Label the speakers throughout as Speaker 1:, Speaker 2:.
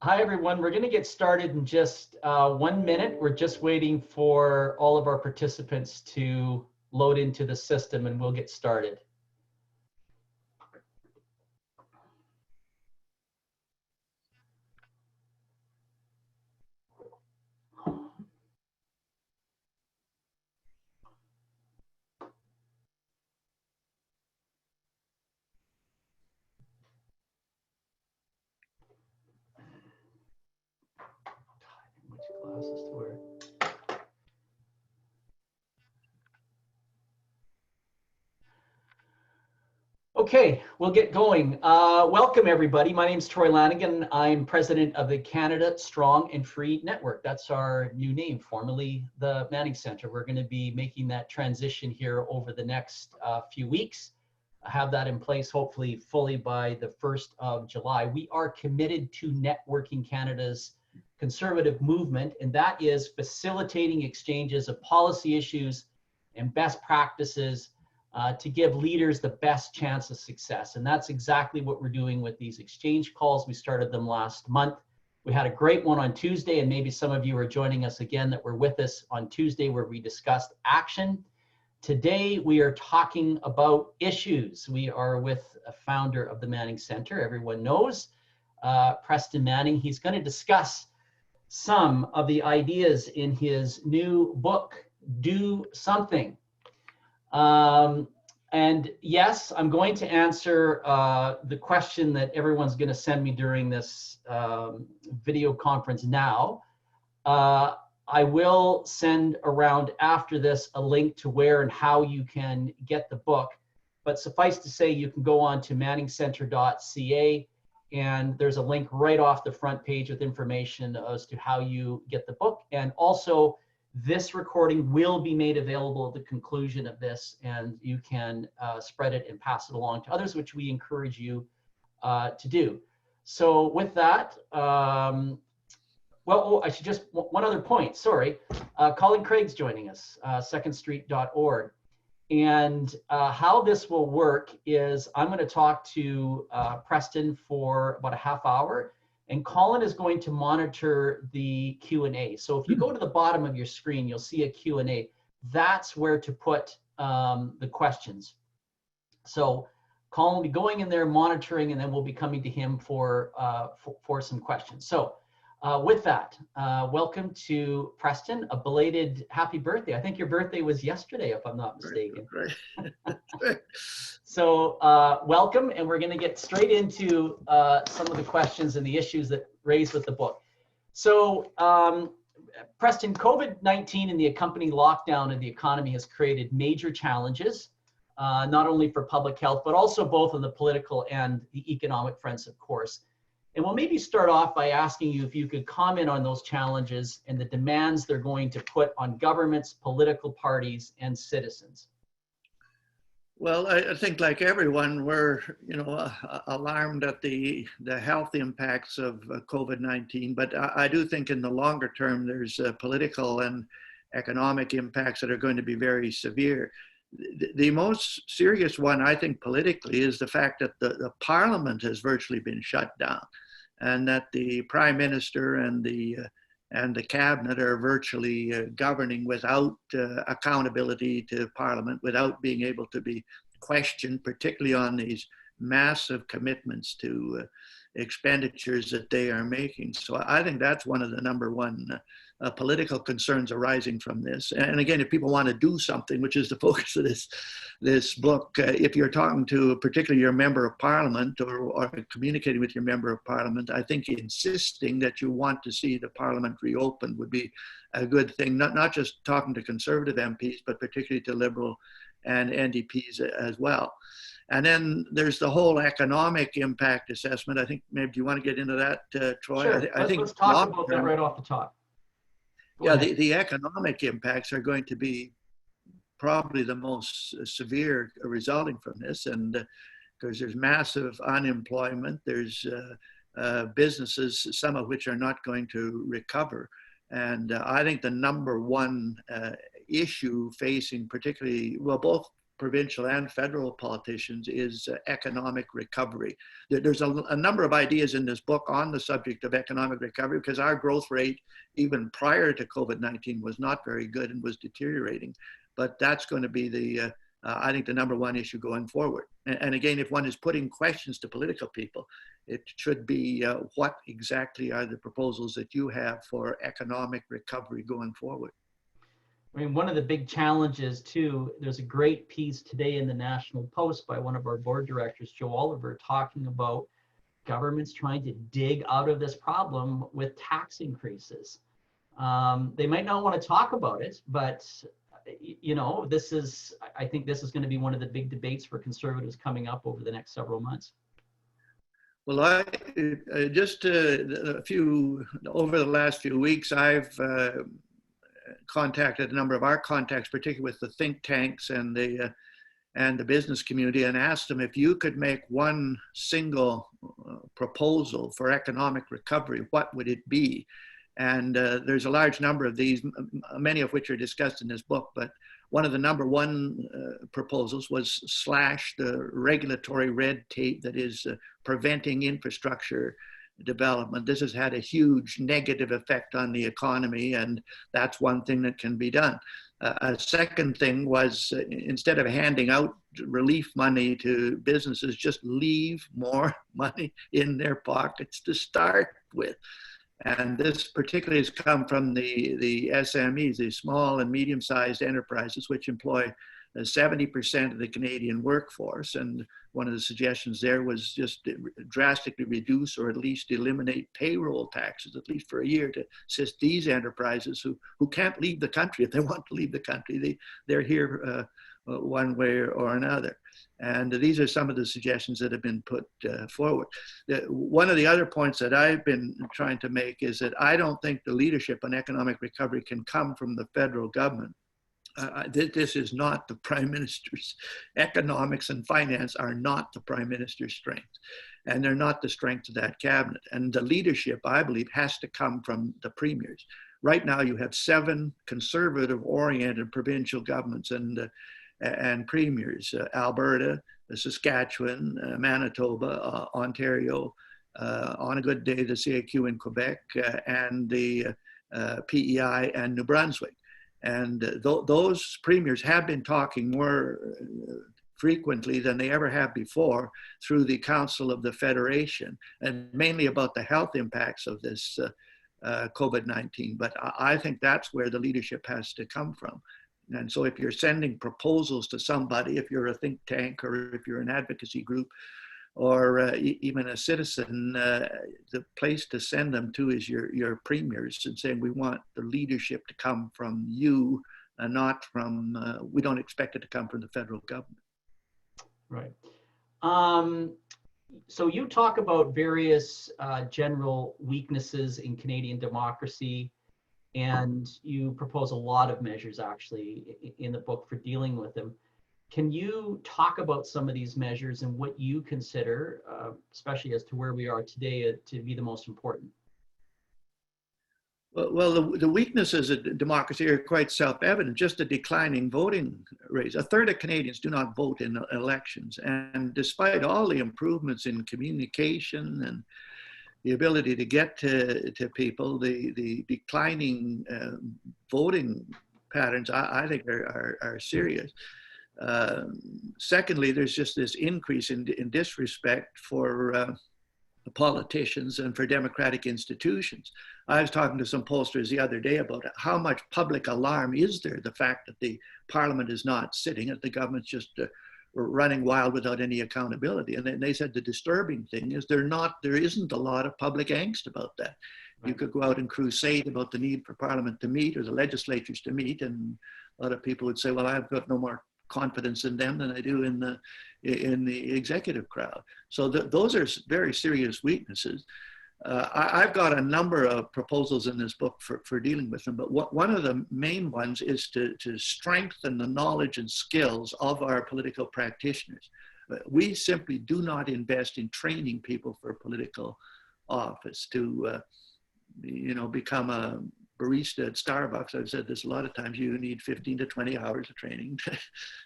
Speaker 1: Hi, everyone. We're going to get started in just 1 minute. We're just waiting for all of our participants to load into the system and we'll get started. Which glasses to wear? Okay, we'll get going. Welcome, everybody. My name is Troy Lanigan. I'm president of the Canada Strong and Free Network. That's our new name, formerly the Manning Center. We're going to be making that transition here over the next few weeks. Have that in place, hopefully fully by the 1st of July. We are committed to networking Canada's conservative movement, and that is facilitating exchanges of policy issues and best practices to give leaders the best chance of success. And that's exactly what we're doing with these exchange calls. We started them last month. We had a great one on Tuesday, and maybe some of you are joining us again that were with us on Tuesday where we discussed action. Today, we are talking about issues. We are with a founder of the Manning Center, everyone knows, Preston Manning. He's going to discuss some of the ideas in his new book, Do Something. And yes, I'm going to answer the question that everyone's going to send me during this video conference now. I will send around after this a link to where and how you can get the book. But suffice to say, you can go on to manningcenter.ca and there's a link right off the front page with information as to how you get the book. And also, this recording will be made available at the conclusion of this, and you can spread it and pass it along to others, which we encourage you to do. So with that, I should just, one other point, sorry. Colin Craig's joining us, secondstreet.org. And how this will work is I'm going to talk to Preston for about a half hour, and Colin is going to monitor the Q&A. So if you go to the bottom of your screen, you'll see a Q&A. That's where to put the questions. So Colin will be going in there, monitoring, and then we'll be coming to him for some questions. So with that, welcome to Preston, a belated happy birthday. I think your birthday was yesterday, if I'm not mistaken. Right. So welcome, and we're going to get straight into some of the questions and the issues that raised with the book. So Preston, COVID-19 and the accompanying lockdown of the economy has created major challenges, not only for public health, but also both on the political and the economic fronts, of course. And we'll maybe start off by asking you if you could comment on those challenges and the demands they're going to put on governments, political parties, and citizens.
Speaker 2: Well, I think like everyone, we're alarmed at the health impacts of COVID-19, but I do think in the longer term there's political and economic impacts that are going to be very severe. The most serious one, I think, politically, is the fact that the parliament has virtually been shut down, and that the prime minister and the cabinet are virtually governing without accountability to parliament, without being able to be questioned, particularly on these massive commitments to expenditures that they are making. So I think that's one of the number one political concerns arising from this. And again, if people want to do something, which is the focus of this book, if you're talking to particularly your member of parliament or communicating with your member of parliament, I think insisting that you want to see the parliament reopened would be a good thing, not just talking to Conservative MPs, but particularly to Liberal and NDPs as well. And then there's the whole economic impact assessment. I think maybe, do you want to get into that, Troy?
Speaker 1: Sure.
Speaker 2: I think
Speaker 1: let's talk about that right off the top.
Speaker 2: Yeah, the economic impacts are going to be probably the most severe resulting from this, and because there's massive unemployment, there's businesses, some of which are not going to recover. And I think the number one issue facing particularly, well, both provincial and federal politicians is economic recovery. There's a number of ideas in this book on the subject of economic recovery, because our growth rate, even prior to COVID-19, was not very good and was deteriorating. But that's going to be the, I think, the number one issue going forward. And again, if one is putting questions to political people, it should be what exactly are the proposals that you have for economic recovery going forward?
Speaker 1: I mean, one of the big challenges too, there's a great piece today in the National Post by one of our board directors, Joe Oliver, talking about governments trying to dig out of this problem with tax increases. They might not want to talk about it, but you know, I think this is going to be one of the big debates for conservatives coming up over the next several months.
Speaker 2: Well, just over the last few weeks, I've contacted a number of our contacts, particularly with the think tanks and the business community, and asked them if you could make one single proposal for economic recovery, what would it be? And there's a large number of these, many of which are discussed in this book, but one of the number one proposals was slash the regulatory red tape that is preventing infrastructure development. This has had a huge negative effect on the economy, and that's one thing that can be done. A second thing was, instead of handing out relief money to businesses, just leave more money in their pockets to start with. And this particularly has come from the SMEs, the small and medium-sized enterprises, which employ 70% of the Canadian workforce. And one of the suggestions there was just drastically reduce or at least eliminate payroll taxes, at least for a year, to assist these enterprises who can't leave the country if they want to leave the country. They're here one way or another. And these are some of the suggestions that have been put forward. One of the other points that I've been trying to make is that I don't think the leadership on economic recovery can come from the federal government. This is not the Prime Minister's. Economics and finance are not the Prime Minister's strength, and they're not the strength of that cabinet. And the leadership, I believe, has to come from the premiers. Right now, you have 7 conservative-oriented provincial governments and premiers: Alberta, Saskatchewan, Manitoba, Ontario, on a good day, the CAQ in Quebec, and the PEI and New Brunswick. And those premiers have been talking more frequently than they ever have before through the Council of the Federation, and mainly about the health impacts of this COVID-19. But I think that's where the leadership has to come from. And so if you're sending proposals to somebody, if you're a think tank or if you're an advocacy group, or even a citizen, the place to send them to is your premiers, and saying we want the leadership to come from you and not from, we don't expect it to come from the federal government.
Speaker 1: Right. So you talk about various general weaknesses in Canadian democracy, and you propose a lot of measures actually in the book for dealing with them. Can you talk about some of these measures and what you consider, especially as to where we are today, to be the most important?
Speaker 2: Well, the weaknesses of democracy are quite self-evident. Just the declining voting rates. A third of Canadians do not vote in elections. And despite all the improvements in communication and the ability to get to people, the declining voting patterns, I think, are serious. Secondly, there's just this increase in disrespect for politicians and for democratic institutions. I was talking to some pollsters the other day about how much public alarm is there, the fact that the Parliament is not sitting, that the government's just running wild without any accountability. And they said the disturbing thing is there isn't a lot of public angst about that. Right. You could go out and crusade about the need for Parliament to meet or the legislatures to meet, and a lot of people would say, well, I've got no more confidence in them than I do in the executive crowd. So those are very serious weaknesses. I've got a number of proposals in this book for dealing with them, but one of the main ones is to strengthen the knowledge and skills of our political practitioners. We simply do not invest in training people for political office to become a barista at Starbucks, I've said this a lot of times, you need 15 to 20 hours of training to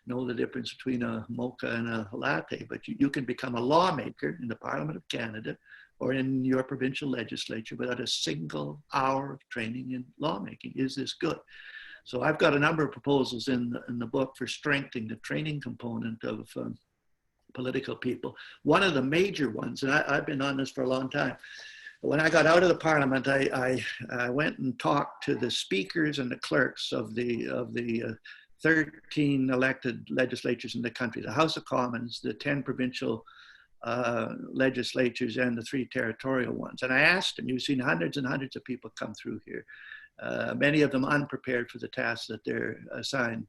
Speaker 2: know the difference between a mocha and a latte. But you can become a lawmaker in the Parliament of Canada or in your provincial legislature without a single hour of training in lawmaking. Is this good? So I've got a number of proposals in the book for strengthening the training component of political people. One of the major ones, and I've been on this for a long time, when I got out of the Parliament, I went and talked to the speakers and the clerks of the 13 elected legislatures in the country, the House of Commons, the 10 provincial legislatures, and the 3 territorial ones. And I asked them, you've seen hundreds and hundreds of people come through here, many of them unprepared for the tasks that they're assigned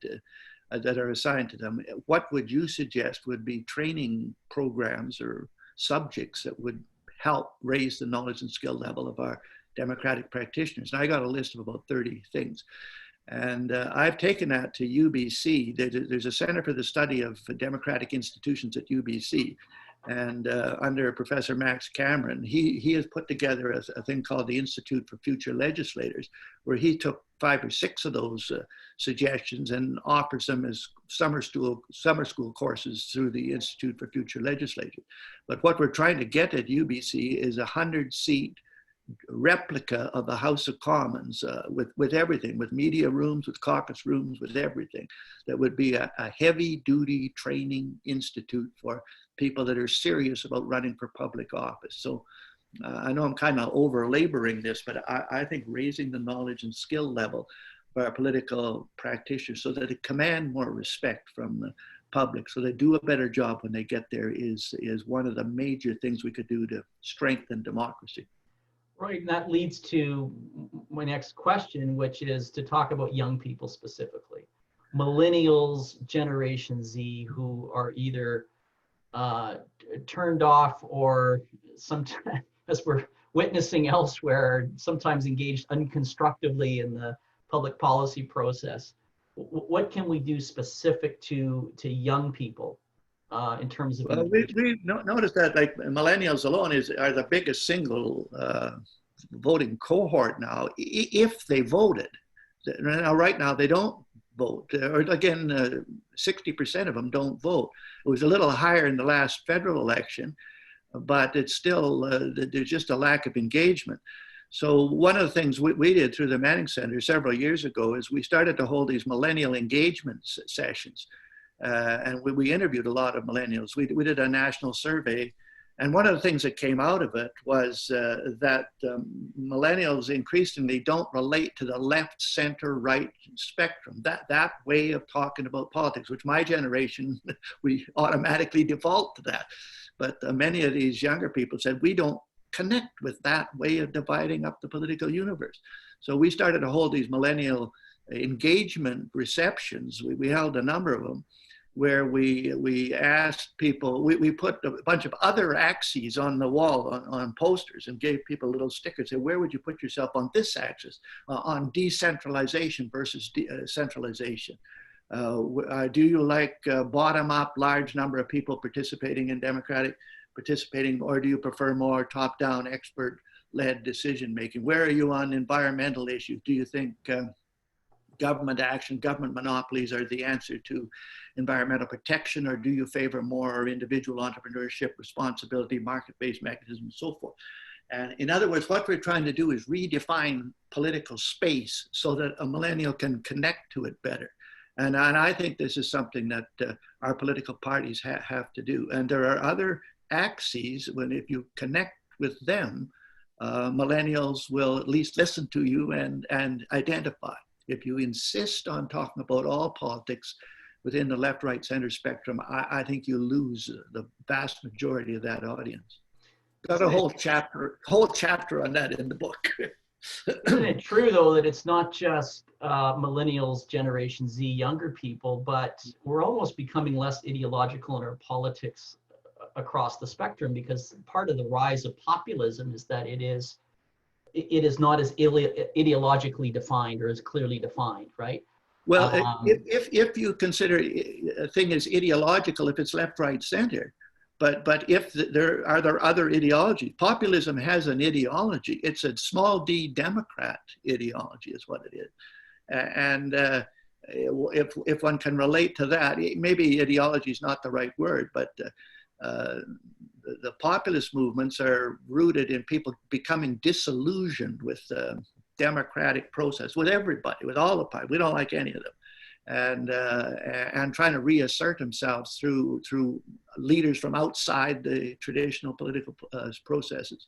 Speaker 2: that are assigned to them. What would you suggest would be training programs or subjects that would help raise the knowledge and skill level of our democratic practitioners? And I got a list of about 30 things. And I've taken that to UBC. There's a Center for the Study of Democratic Institutions at UBC. And under Professor Max Cameron, he has put together a thing called the Institute for Future Legislators, where he took 5 or 6 of those suggestions and offers them as summer school courses through the Institute for Future Legislators. But what we're trying to get at UBC is a 100-seat replica of the House of Commons with everything, with media rooms, with caucus rooms, with everything. That would be a heavy-duty training institute for people that are serious about running for public office. So I know I'm kind of over-laboring this, but I think raising the knowledge and skill level for our political practitioners so that they command more respect from the public, so they do a better job when they get there is one of the major things we could do to strengthen democracy.
Speaker 1: Right, and that leads to my next question, which is to talk about young people specifically. Millennials, Generation Z, who are either turned off or sometimes, as we're witnessing elsewhere, sometimes engaged unconstructively in the public policy process. What can we do specific to young people in terms of?
Speaker 2: Well, we noticed that like millennials alone are the biggest single voting cohort now, if they voted. Now, right now, they don't vote. Or again, 60% of them don't vote. It was a little higher in the last federal election, but it's still, there's just a lack of engagement. So one of the things we did through the Manning Center several years ago is we started to hold these millennial engagement sessions. And we interviewed a lot of millennials. We did a national survey. And one of the things that came out of it was that millennials increasingly don't relate to the left, center, right spectrum. That way of talking about politics, which my generation, we automatically default to that. But many of these younger people said, we don't connect with that way of dividing up the political universe. So we started to hold these millennial engagement receptions. We held a number of them, where we asked people, we put a bunch of other axes on the wall on posters and gave people little stickers. Say, where would you put yourself on this axis, on decentralization versus centralization? Do you like bottom-up, large number of people participating in democratic participating, or do you prefer more top-down, expert-led decision-making? Where are you on environmental issues? Do you think government action, government monopolies are the answer to environmental protection, or do you favor more individual entrepreneurship, responsibility, market-based mechanisms, and so forth? And in other words, what we're trying to do is redefine political space so that a millennial can connect to it better. And I think this is something that our political parties have to do. And there are other axes when if you connect with them, millennials will at least listen to you and identify. If you insist on talking about all politics within the left, right, center spectrum, I think you lose the vast majority of that audience. Got a whole chapter on that in the book.
Speaker 1: Isn't it true, though, that it's not just millennials, Generation Z, younger people, but we're almost becoming less ideological in our politics across the spectrum, because part of the rise of populism is that it is not as ideologically defined or as clearly defined, right?
Speaker 2: Well, if you consider a thing as ideological, if it's left, right, center, but if there are other ideologies, populism has an ideology. It's a small d Democrat ideology, is what it is. And if one can relate to that, maybe ideology is not the right word, but the populist movements are rooted in people becoming disillusioned with the democratic process, with everybody, with all the parties. We don't like any of them. And trying to reassert themselves through leaders from outside the traditional political processes.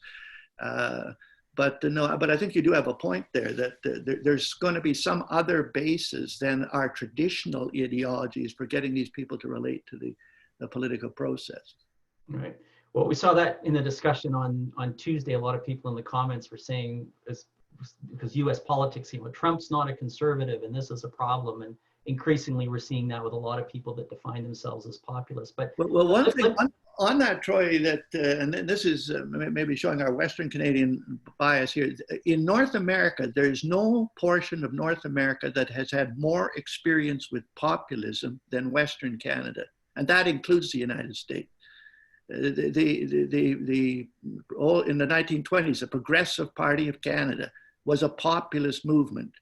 Speaker 2: But I think you do have a point there that there's going to be some other basis than our traditional ideologies for getting these people to relate to the political process.
Speaker 1: Right. Well, we saw that in the discussion on Tuesday. A lot of people in the comments were saying, because U.S. politics, Trump's not a conservative, and this is a problem. And increasingly, we're seeing that with a lot of people that define themselves as populists. But
Speaker 2: one thing on that, Troy, that and this is maybe showing our Western Canadian bias here. In North America, there's no portion of North America that has had more experience with populism than Western Canada, and that includes the United States. In the 1920s, the Progressive Party of Canada was a populist movement.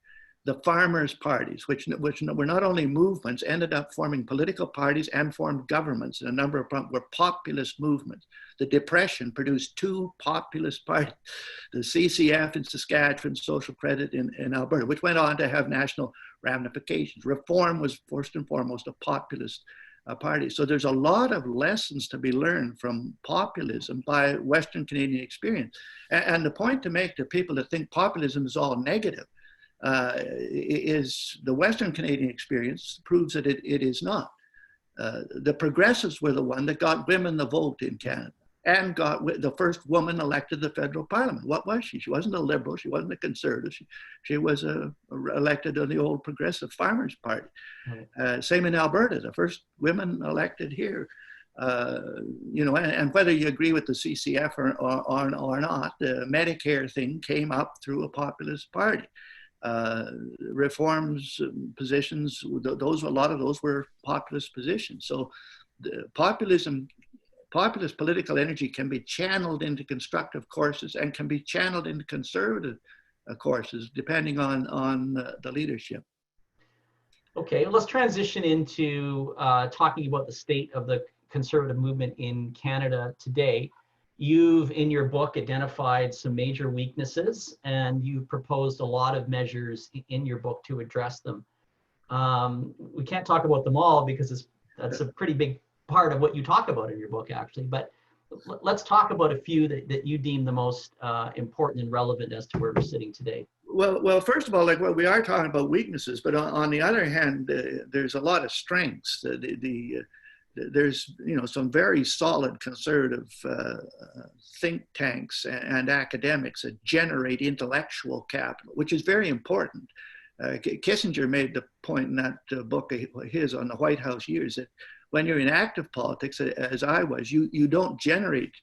Speaker 2: The farmers' parties, which were not only movements, ended up forming political parties and formed governments. And a number of them were populist movements. The Depression produced two populist parties, the CCF in Saskatchewan, Social Credit in Alberta, which went on to have national ramifications. Reform was first and foremost a populist party. So there's a lot of lessons to be learned from populism by Western Canadian experience. And the point to make to people that think populism is all negative is the Western Canadian experience proves that it is not. The progressives were the one that got women the vote in Canada and got the first woman elected to the federal parliament. What was she? She wasn't a liberal. She wasn't a conservative. She was elected to the old Progressive Farmers Party. Same in Alberta, the first women elected here. And whether you agree with the CCF or not, the Medicare thing came up through a populist party. Reforms positions, a lot of those were populist positions. So the populist political energy can be channeled into constructive courses and can be channeled into conservative courses depending on the leadership.
Speaker 1: Okay, let's transition into talking about the state of the conservative movement in Canada today. You've, in your book, identified some major weaknesses, and you've proposed a lot of measures in your book to address them. We can't talk about them all because that's a pretty big part of what you talk about in your book, actually. But let's talk about a few that you deem the most important and relevant as to where we're sitting today.
Speaker 2: Well, first of all, we are talking about weaknesses, but on the other hand, there's a lot of strengths. There's some very solid conservative think tanks and academics that generate intellectual capital, which is very important. Kissinger made the point in that book of his on the White House years that when you're in active politics, as I was, you don't generate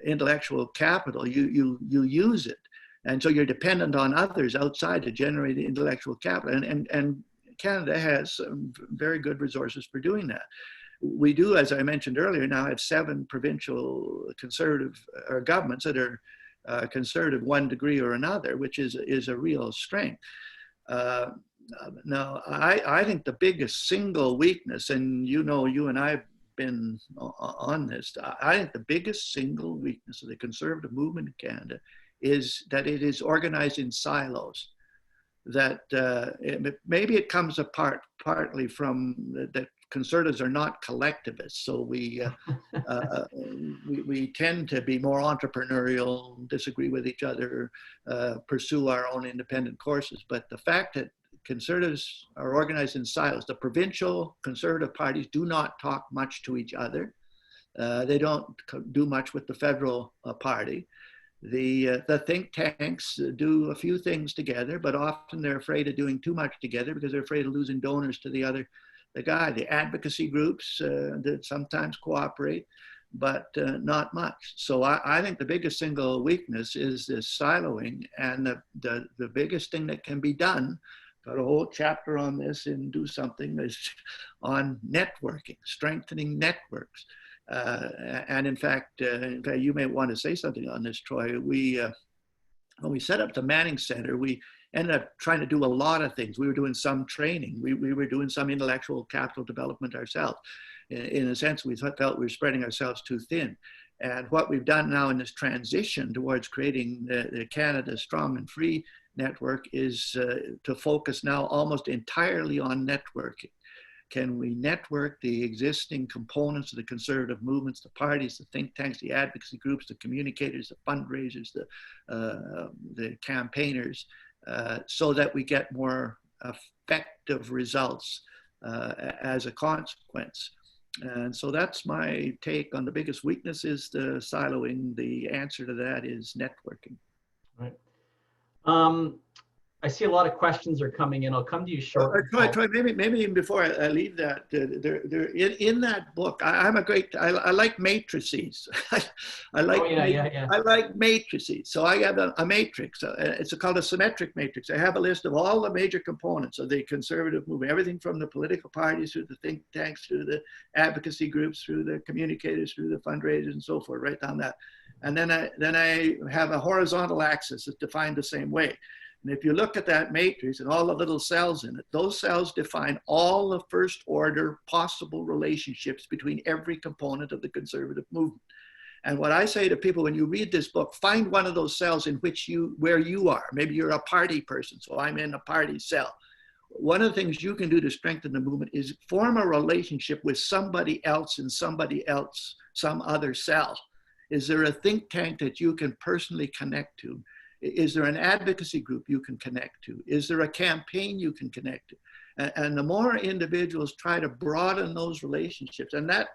Speaker 2: intellectual capital, you use it. And so you're dependent on others outside to generate intellectual capital. And Canada has some very good resources for doing that. We do, as I mentioned earlier, now have 7 provincial conservative governments that are conservative one degree or another, which is a real strength. Now, I think the biggest single weakness, and you and I have been on this, I think the biggest single weakness of the conservative movement in Canada is that it is organized in silos. That maybe it comes apart partly from that conservatives are not collectivists, so we tend to be more entrepreneurial, disagree with each other, pursue our own independent courses. But the fact that conservatives are organized in silos, the provincial conservative parties do not talk much to each other. They don't do much with the federal party. The think tanks do a few things together, but often they're afraid of doing too much together because they're afraid of losing donors to the guy. The advocacy groups that sometimes cooperate, but not much. So I think the biggest single weakness is this siloing, and the biggest thing that can be done, got a whole chapter on this in Do Something, is on networking, strengthening networks. And in fact, you may want to say something on this, Troy. When we set up the Manning Center, we ended up trying to do a lot of things. We were doing some training. We were doing some intellectual capital development ourselves. In a sense, we felt we were spreading ourselves too thin. And what we've done now in this transition towards creating the Canada Strong and Free network is to focus now almost entirely on networking. Can we network the existing components of the conservative movements, the parties, the think tanks, the advocacy groups, the communicators, the fundraisers, the campaigners, so that we get more effective results as a consequence? And so that's my take on the biggest weakness is the siloing. The answer to that is networking.
Speaker 1: Right. I see a lot of questions are coming in. I'll come to you shortly.
Speaker 2: Troy, maybe even before I leave that, in that book, I like matrices. I like matrices. So I have a matrix. It's called a symmetric matrix. I have a list of all the major components of the conservative movement, everything from the political parties through the think tanks, through the advocacy groups, through the communicators, through the fundraisers, and so forth, right down that. And then I have a horizontal axis that's defined the same way. And if you look at that matrix and all the little cells in it, those cells define all the first order possible relationships between every component of the conservative movement. And what I say to people when you read this book, find one of those cells in which where you are. Maybe you're a party person, so I'm in a party cell. One of the things you can do to strengthen the movement is form a relationship with somebody else in somebody else, some other cell. Is there a think tank that you can personally connect to? Is there an advocacy group you can connect to? Is there a campaign you can connect to? And the more individuals try to broaden those relationships, and that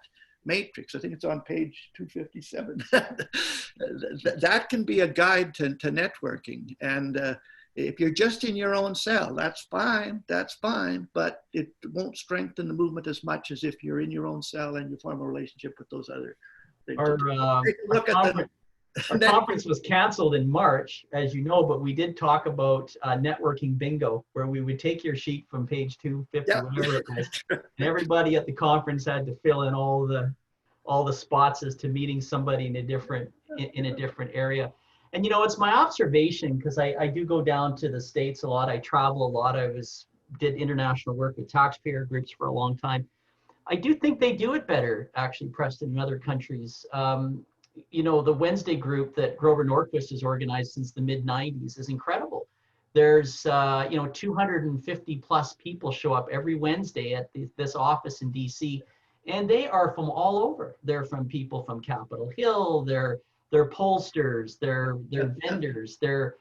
Speaker 2: matrix, I think it's on page 257, that can be a guide to networking. And if you're just in your own cell, that's fine, but it won't strengthen the movement as much as if you're in your own cell and you form a relationship with those other things.
Speaker 1: Our conference was canceled in March, as you know, but we did talk about networking bingo, where we would take your sheet from page 250, whatever it was, and everybody at the conference had to fill in all the spots as to meeting somebody in a different area. And it's my observation, because I do go down to the States a lot. I travel a lot. Did international work with taxpayer groups for a long time. I do think they do it better, actually, Preston, in other countries. The Wednesday group that Grover Norquist has organized since the mid-90s is incredible. There's 250 plus people show up every Wednesday at this office in DC, and they are from all over. They're from people from Capitol Hill, they're pollsters, they're vendors, they're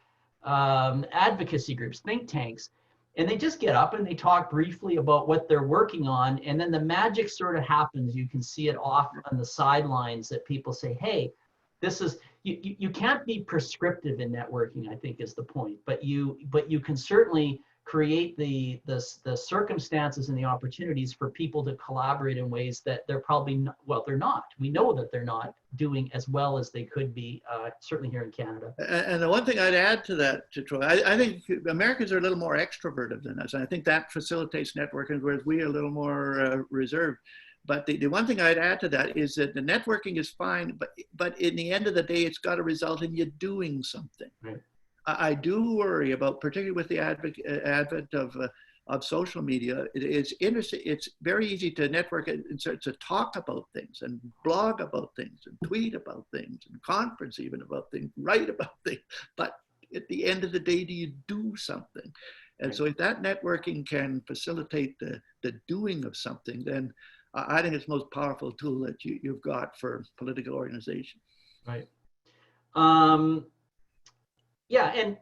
Speaker 1: advocacy groups, think tanks. And they just get up and they talk briefly about what they're working on. And then the magic sort of happens. You can see it off on the sidelines that people say, hey, this is, you can't be prescriptive in networking, I think is the point. But you can certainly create the circumstances and the opportunities for people to collaborate in ways that they're probably not, they're not. We know that they're not doing as well as they could be, certainly here in Canada.
Speaker 2: And the one thing I'd add to that, Troy, I think Americans are a little more extroverted than us. And I think that facilitates networking, whereas we are a little more reserved. But the one thing I'd add to that is that the networking is fine, but in the end of the day, it's got to result in you doing something.
Speaker 1: Right.
Speaker 2: I do worry about, particularly with the advent of social media, it's interesting. It's very easy to network and to talk about things and blog about things and tweet about things and conference even about things, write about things. But at the end of the day, do you do something? And so if that networking can facilitate the doing of something, then I think it's the most powerful tool that you've got for political organization.
Speaker 1: Right. Yeah, and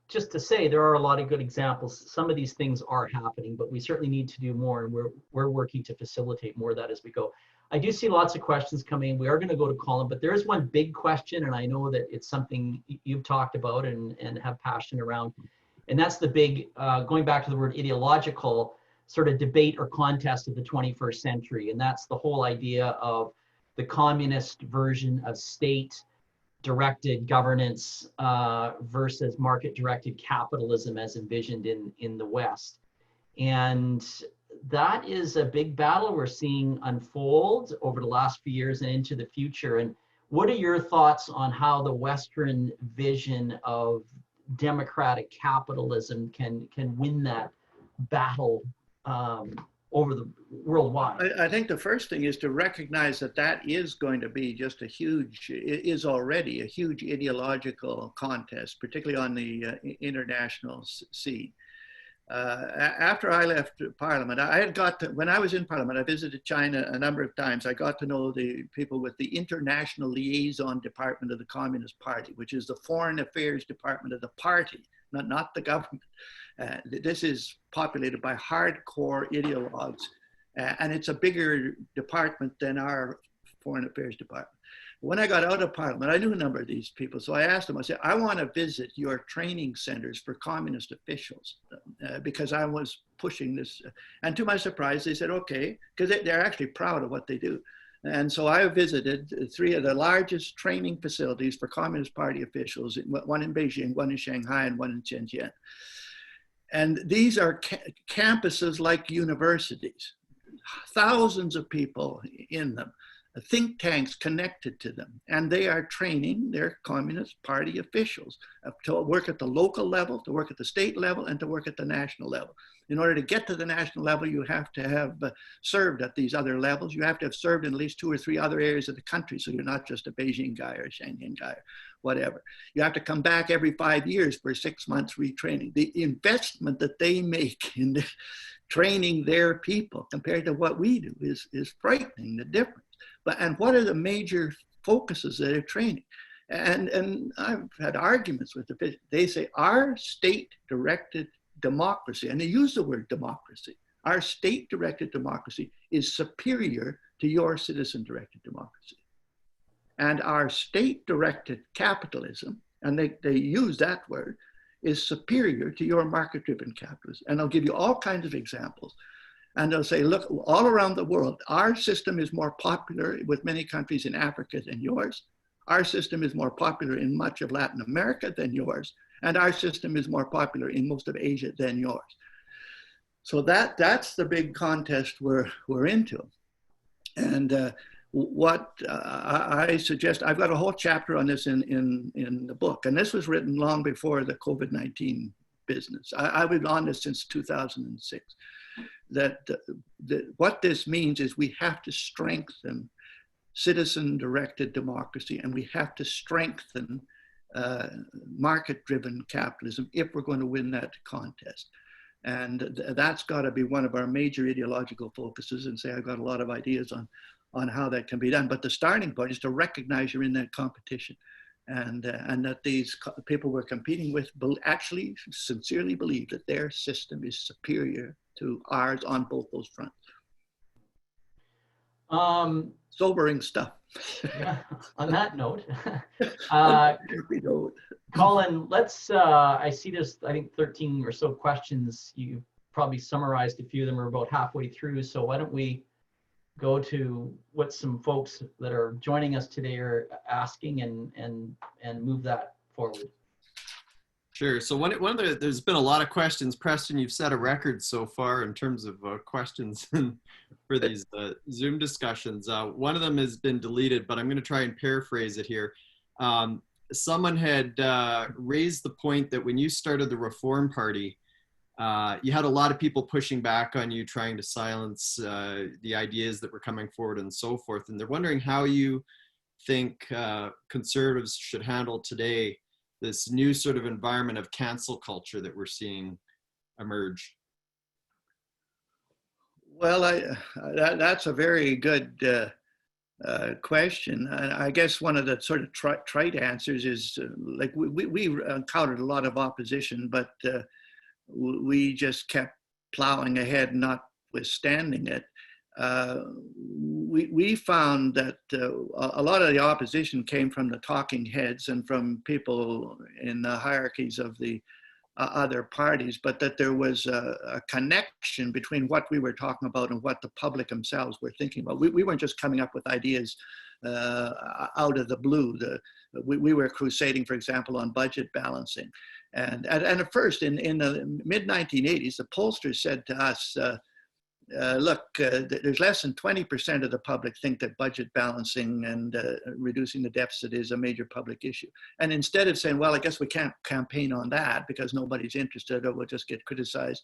Speaker 1: just to say, there are a lot of good examples. Some of these things are happening, but we certainly need to do more, and we're working to facilitate more of that as we go. I do see lots of questions coming. We are going to go to Colin, but there is one big question, and I know that it's something you've talked about and have passion around, and that's the big, going back to the word ideological, sort of debate or contest of the 21st century, and that's the whole idea of the communist version of state-directed governance versus market-directed capitalism as envisioned in the West. And that is a big battle we're seeing unfold over the last few years and into the future. And what are your thoughts on how the Western vision of democratic capitalism can win that battle over the worldwide?
Speaker 2: I think the first thing is to recognize that that is going to be just a huge, it is already a huge ideological contest, particularly on the international scene. After I left Parliament, when I was in Parliament, I visited China a number of times. I got to know the people with the International Liaison Department of the Communist Party, which is the foreign affairs department of the party, not the government. This is populated by hardcore ideologues, and it's a bigger department than our foreign affairs department. When I got out of Parliament, I knew a number of these people. So I asked them, I said, I want to visit your training centers for communist officials because I was pushing this. And to my surprise, they said, okay, because they're actually proud of what they do. And so I visited 3 of the largest training facilities for Communist Party officials, one in Beijing, one in Shanghai, and one in Shenzhen. And these are campuses like universities, thousands of people in them. Think tanks connected to them, and they are training their Communist Party officials to work at the local level, to work at the state level, and to work at the national level. In order to get to the national level, you have to have served at these other levels. You have to have served in at least 2 or 3 other areas of the country, so you're not just a Beijing guy or a Shanghai guy or whatever. You have to come back every 5 years for 6 months retraining. The investment that they make in training their people compared to what we do is frightening, the difference. And what are the major focuses that they're training? And I've had arguments with the, they say our state-directed democracy, and they use the word democracy, our state-directed democracy is superior to your citizen-directed democracy. And our state-directed capitalism, and they use that word, is superior to your market-driven capitalism. And I'll give you all kinds of examples. And they'll say, look, all around the world, our system is more popular with many countries in Africa than yours. Our system is more popular in much of Latin America than yours. And our system is more popular in most of Asia than yours. So that's the big contest we're into. And what I suggest, I've got a whole chapter on this in the book. And this was written long before the COVID-19 business. I've been on this since 2006. That what this means is we have to strengthen citizen-directed democracy, and we have to strengthen market-driven capitalism if we're going to win that contest. And that's got to be one of our major ideological focuses. And say I've got a lot of ideas on how that can be done. But the starting point is to recognize you're in that competition, and that these people we're competing with actually sincerely believe that their system is superior to ours on both those fronts. Sobering stuff.
Speaker 1: Yeah, on that note, Colin, let's, I see there's, I think 13 or so questions. You probably summarized a few of them, are about halfway through. So why don't we go to what some folks that are joining us today are asking and move that forward.
Speaker 3: Sure. So there's been a lot of questions. Preston, you've set a record so far in terms of questions for these Zoom discussions. One of them has been deleted, but I'm going to try and paraphrase it here. Someone had raised the point that when you started the Reform Party, you had a lot of people pushing back on you, trying to silence the ideas that were coming forward and so forth. And they're wondering how you think conservatives should handle today this new sort of environment of cancel culture that we're seeing emerge.
Speaker 2: Well, that's a very good question. I guess one of the sort of trite answers is like we encountered a lot of opposition, but we just kept plowing ahead, notwithstanding it. We found that a lot of the opposition came from the talking heads and from people in the hierarchies of the other parties, but that there was a connection between what we were talking about and what the public themselves were thinking about. We weren't just coming up with ideas out of the blue. We were crusading, for example, on budget balancing. And at first, in the mid-1980s, the pollsters said to us, look, there's less than 20% of the public think that budget balancing and reducing the deficit is a major public issue. And instead of saying, well, I guess we can't campaign on that because nobody's interested or we'll just get criticized,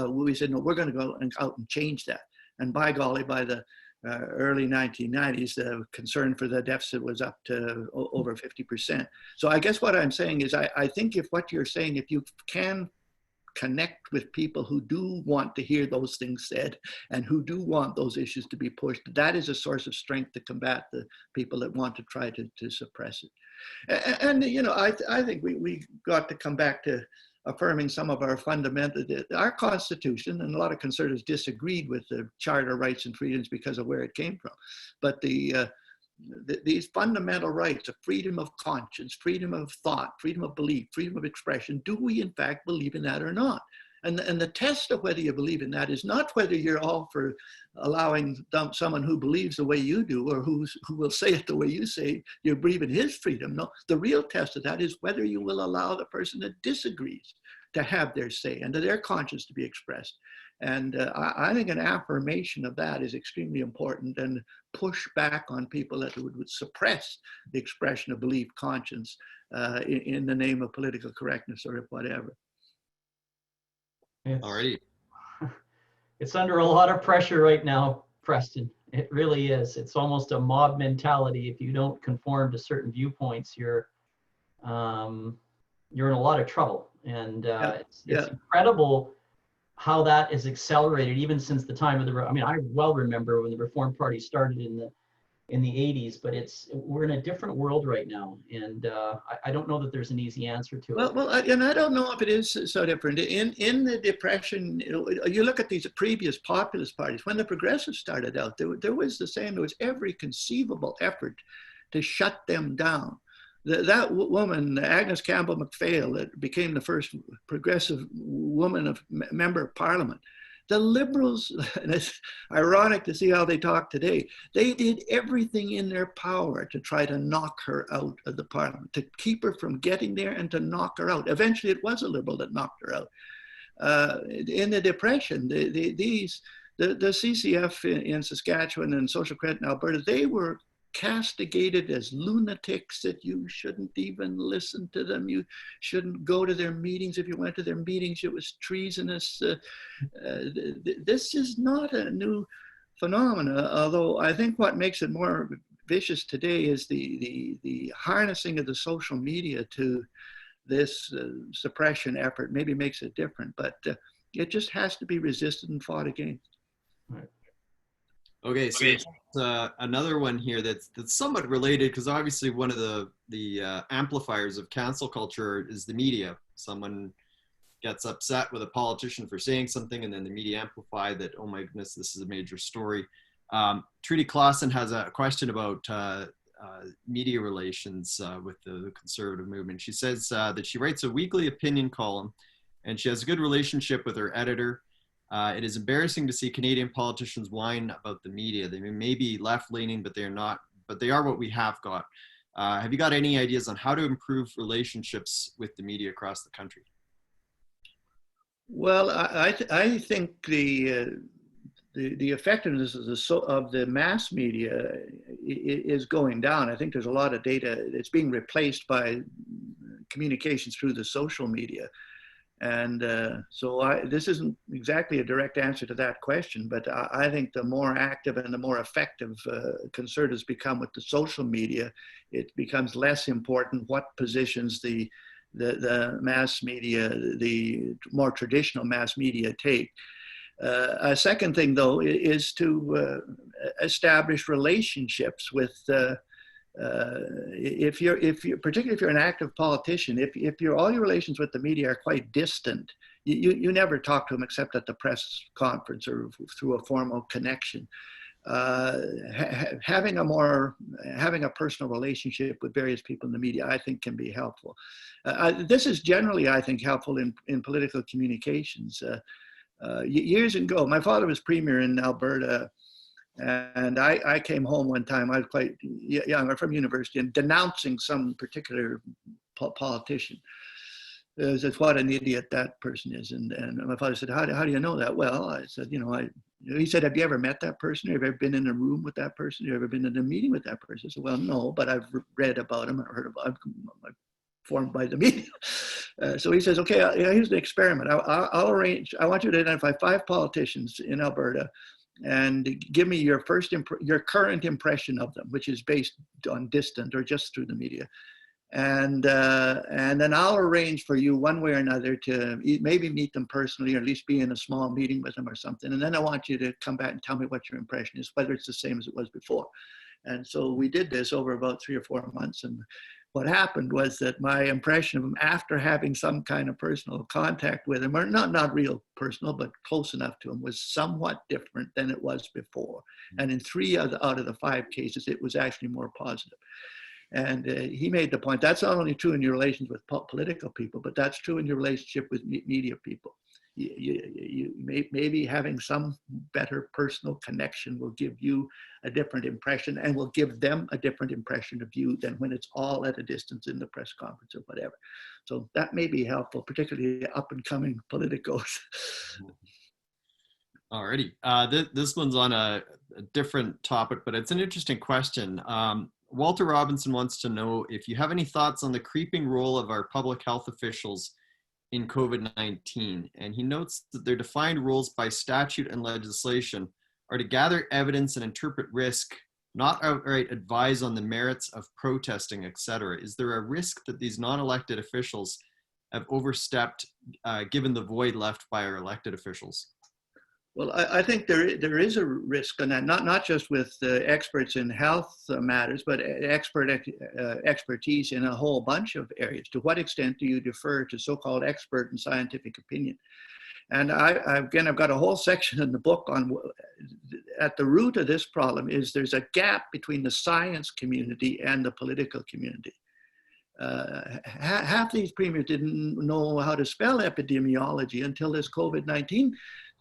Speaker 2: we said, no, we're going to go out and change that. And by golly, by the early 1990s, the concern for the deficit was up to over 50%. So I guess what I'm saying is I think if what you're saying, if you can connect with people who do want to hear those things said and who do want those issues to be pushed, that is a source of strength to combat the people that want to try to suppress it. And you know, I think we got to come back to affirming some of our fundamental, our Constitution, and a lot of conservatives disagreed with the Charter of Rights and Freedoms because of where it came from. But these fundamental rights of freedom of conscience, freedom of thought, freedom of belief, freedom of expression, do we in fact believe in that or not? And the test of whether you believe in that is not whether you're all for allowing someone who believes the way you do or who will say it the way you say you believe in his freedom. No, the real test of that is whether you will allow the person that disagrees to have their say and to their conscience to be expressed. And I think an affirmation of that is extremely important, and push back on people that would suppress the expression of belief, conscience, in the name of political correctness or whatever.
Speaker 3: Alrighty.
Speaker 1: It's under a lot of pressure right now, Preston. It really is. It's almost a mob mentality. If you don't conform to certain viewpoints, you're in a lot of trouble. And it's incredible how that is accelerated even since the time of the, I mean, I well remember when the Reform Party started in the 80s, but we're in a different world right now. And I don't know that there's an easy answer to it.
Speaker 2: Well, and I don't know if it is so different. In the Depression, you look at these previous populist parties, when the progressives started out, there was the same, there was every conceivable effort to shut them down. That woman, Agnes Campbell MacPhail, that became the first progressive woman member of Parliament. The Liberals, and it's ironic to see how they talk today, they did everything in their power to try to knock her out of the Parliament, to keep her from getting there and to knock her out. Eventually, it was a Liberal that knocked her out. In the Depression, the CCF in Saskatchewan and Social Credit in Alberta, they were castigated as lunatics, that you shouldn't even listen to them. You shouldn't go to their meetings. If you went to their meetings, it was treasonous. This is not a new phenomena, although I think what makes it more vicious today is the harnessing of the social media to this suppression effort. Maybe makes it different, but it just has to be resisted and fought against.
Speaker 1: Right.
Speaker 3: Okay, so another one here that's somewhat related, because obviously one of the amplifiers of cancel culture is the media. Someone gets upset with a politician for saying something, and then the media amplify that, oh my goodness, this is a major story. Trudy Clausen has a question about media relations with the conservative movement. She says that she writes a weekly opinion column, and she has a good relationship with her editor. It is embarrassing to see Canadian politicians whine about the media. They may be left-leaning, but they are not. But they are what we have got. Have you got any ideas on how to improve relationships with the media across the country?
Speaker 2: Well, I think the effectiveness of the mass media is going down. I think there's a lot of data that's being replaced by communications through the social media. And so this isn't exactly a direct answer to that question, but I think the more active and the more effective conservatives become with the social media, it becomes less important what positions the mass media, the more traditional mass media take. A second thing, though, is to establish relationships with if you're particularly if you're an active politician, if all your relations with the media are quite distant, you never talk to them except at the press conference or through a formal connection. Having a personal relationship with various people in the media, I think, can be helpful. This is generally, I think, helpful in political communications. Years ago, my father was premier in Alberta. And I came home one time, I was quite young, I'm from university, and denouncing some particular politician. Says, what an idiot that person is. And my father said, how do you know that? Well, I said, he said, have you ever met that person? Have you ever been in a room with that person? Have you ever been in a meeting with that person? I said, well, no, but I've read about him. I heard about him. I'm formed by the media. So he says, okay, here's the experiment. I'll arrange, I want you to identify 5 politicians in Alberta and give me your current impression of them, which is based on distant or just through the media. And then I'll arrange for you one way or another to maybe meet them personally, or at least be in a small meeting with them or something. And then I want you to come back and tell me what your impression is, whether it's the same as it was before. And so we did this over about 3 or 4 months. And what happened was that my impression of him, after having some kind of personal contact with him, or not real personal, but close enough to him, was somewhat different than it was before. And in 3 out of the 5 cases, it was actually more positive. And he made the point, that's not only true in your relations with political people, but that's true in your relationship with media people. Maybe having some better personal connection will give you a different impression, and will give them a different impression of you than when it's all at a distance in the press conference or whatever. So that may be helpful, particularly up and coming politicos.
Speaker 3: Alrighty, this one's on a different topic, but it's an interesting question. Walter Robinson wants to know if you have any thoughts on the creeping role of our public health officials in COVID-19. And he notes that their defined roles by statute and legislation are to gather evidence and interpret risk, not outright advise on the merits of protesting, etc. Is there a risk that these non-elected officials have overstepped given the void left by our elected officials?
Speaker 2: Well, I think there is a risk on that, not just with experts in health matters, but expertise in a whole bunch of areas. To what extent do you defer to so-called expert and scientific opinion? And I've got a whole section in the book on, at the root of this problem is there's a gap between the science community and the political community. Half these premiers didn't know how to spell epidemiology until this COVID-19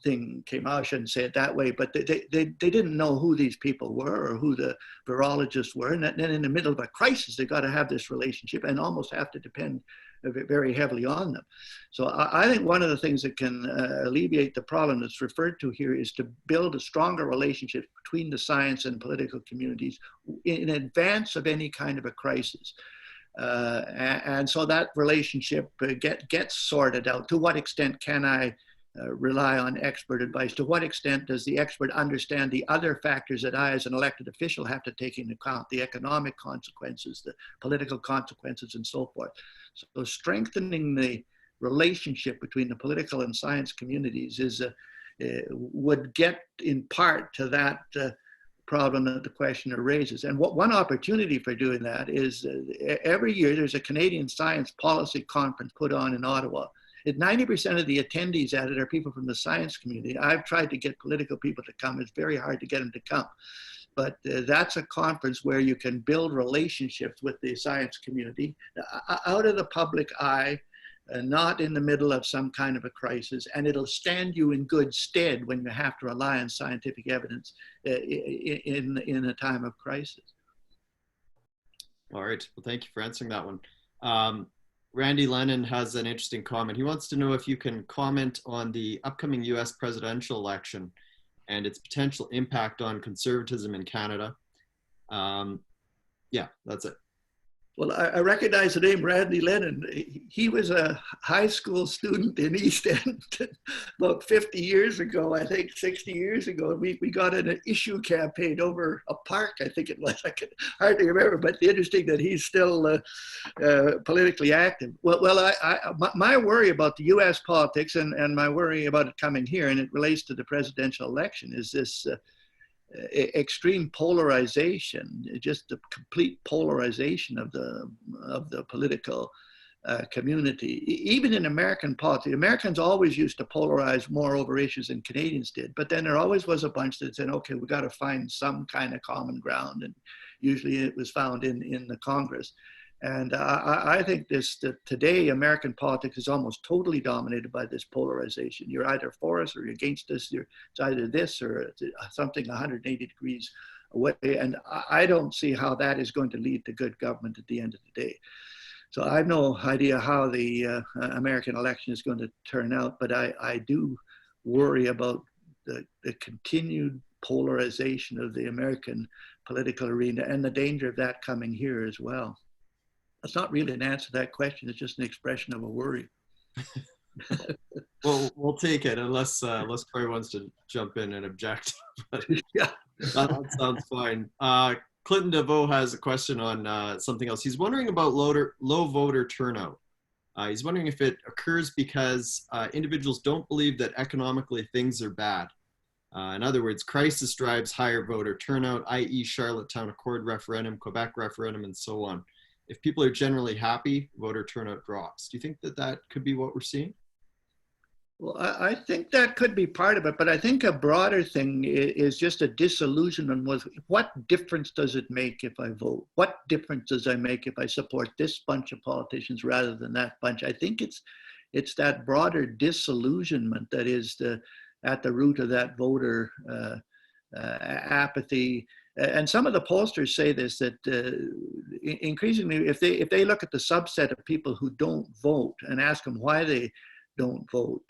Speaker 2: thing came out. I shouldn't say it that way, but they didn't know who these people were or who the virologists were. And then in the middle of a crisis, they got to have this relationship and almost have to depend very heavily on them. So I think one of the things that can alleviate the problem that's referred to here is to build a stronger relationship between the science and political communities in advance of any kind of a crisis. And so that relationship gets sorted out. To what extent can I rely on expert advice? To what extent does the expert understand the other factors that I as an elected official have to take into account, the economic consequences, the political consequences, and so forth? So strengthening the relationship between the political and science communities would get in part to that problem that the questioner raises. And one opportunity for doing that is every year there's a Canadian Science Policy Conference put on in Ottawa. 90% of the attendees at it are people from the science community. I've tried to get political people to come. It's very hard to get them to come. But that's a conference where you can build relationships with the science community out of the public eye, not in the middle of some kind of a crisis, and it'll stand you in good stead when you have to rely on scientific evidence in a time of crisis.
Speaker 3: All right, well, thank you for answering that one. Randy Lennon has an interesting comment. He wants to know if you can comment on the upcoming US presidential election and its potential impact on conservatism in Canada. Yeah, that's it.
Speaker 2: Well, I recognize the name Randy Lennon. He was a high school student in East End about 50 years ago, I think 60 years ago. We got in an issue campaign over a park, I think it was. I can hardly remember, but interesting that he's still politically active. Well, my worry about the US politics and my worry about it coming here, and it relates to the presidential election, is this extreme polarization, just the complete polarization of the political community. Even in American politics, Americans always used to polarize more over issues than Canadians did, but then there always was a bunch that said, okay, we got to find some kind of common ground, and usually it was found in the Congress. And I think that today American politics is almost totally dominated by this polarization. You're either for us or you're against us. It's either this or something 180 degrees away. And I don't see how that is going to lead to good government at the end of the day. So I have no idea how the American election is going to turn out, but I do worry about the continued polarization of the American political arena and the danger of that coming here as well. It's not really an answer to that question. It's just an expression of a worry.
Speaker 3: Well, we'll take it unless Troy wants to jump in and object. But
Speaker 2: Yeah,
Speaker 3: that sounds fine. Clinton DeVoe has a question on something else. He's wondering about low voter turnout. He's wondering if it occurs because individuals don't believe that economically things are bad. In other words, crisis drives higher voter turnout, i.e. Charlottetown Accord referendum, Quebec referendum, and so on. If people are generally happy, voter turnout drops. Do you think that that could be what we're seeing?
Speaker 2: well, I think that could be part of it, but I think a broader thing is just a disillusionment with what difference does it make if I vote? What difference does I make if I support this bunch of politicians rather than that bunch? I think it's that broader disillusionment that is at the root of that voter apathy. And some of the pollsters say this, that increasingly, if they look at the subset of people who don't vote and ask them why they don't vote,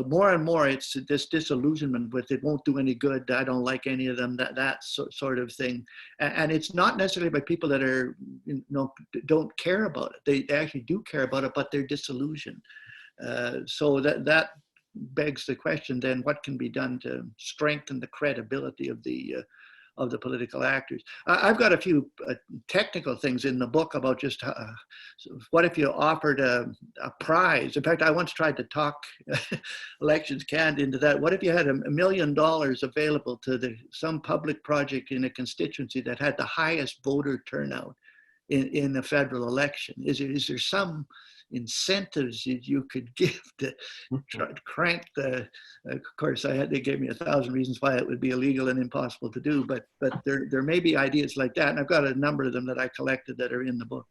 Speaker 2: more and more it's this disillusionment with it won't do any good, I don't like any of them, that sort of thing. And it's not necessarily by people that are, don't care about it. They actually do care about it, but they're disillusioned. So that begs the question then, what can be done to strengthen the credibility of the political actors? I've got a few technical things in the book about just what if you offered a prize. In fact, I once tried to talk Elections Canada into that. What if you had $1 million available to some public project in a constituency that had the highest voter turnout in the federal election? Is there some incentives you could give to try to crank the, of course they gave me 1,000 reasons why it would be illegal and impossible to do, but there may be ideas like that, and I've got a number of them that I collected that are in the book.